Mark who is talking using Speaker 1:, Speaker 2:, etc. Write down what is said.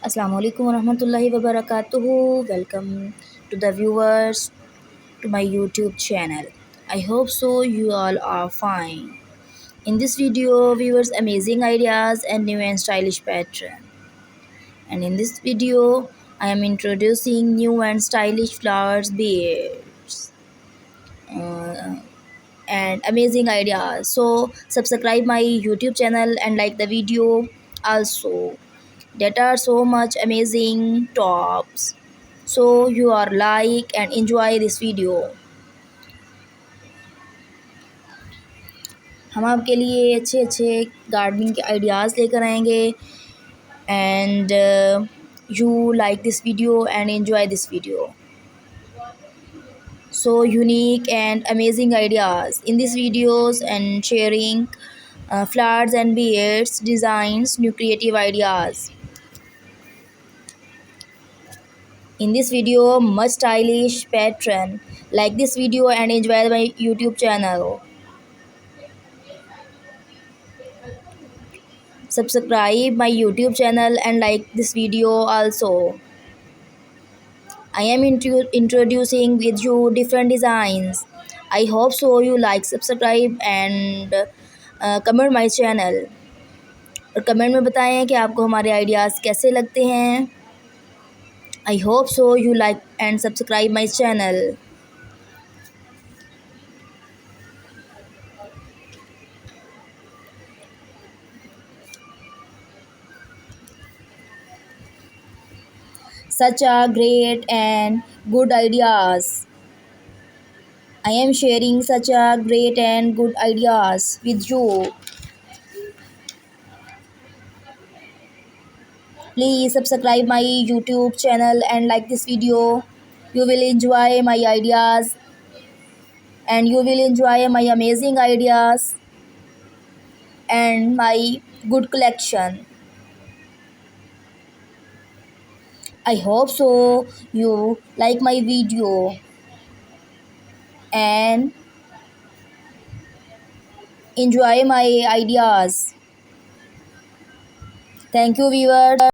Speaker 1: Assalamu alaikum warahmatullahi wabarakatuh. Welcome to the viewers to my YouTube channel. I hope so you all are fine. In this video, viewers amazing ideas and new and stylish pattern. And in this video, I am introducing new and stylish flowers beads and amazing ideas. So subscribe my YouTube channel and like the video also. That are so much amazing tops. So you are like and enjoy this video. हम आपके लिए अच्छे अच्छे gardening के ideas लेकर आएंगे and you like this video and enjoy this video. So unique and amazing ideas in these videos and sharing flowers and beads designs, new creative ideas. In this video, much stylish pattern. Like this video and enjoy my YouTube channel. Subscribe my YouTube channel and like this video also. I am introducing with you different designs. I hope so you like, subscribe and comment my channel. और comment में बताएं कि आपको हमारे ideas कैसे लगते हैं. I hope so you like and subscribe my channel. Such a great and good ideas. I am sharing such a great and good ideas with you. Please subscribe my YouTube channel and like this video. You will enjoy my ideas and you will enjoy my amazing ideas and my good collection. I hope so you like my video and enjoy my ideas. Thank you viewers.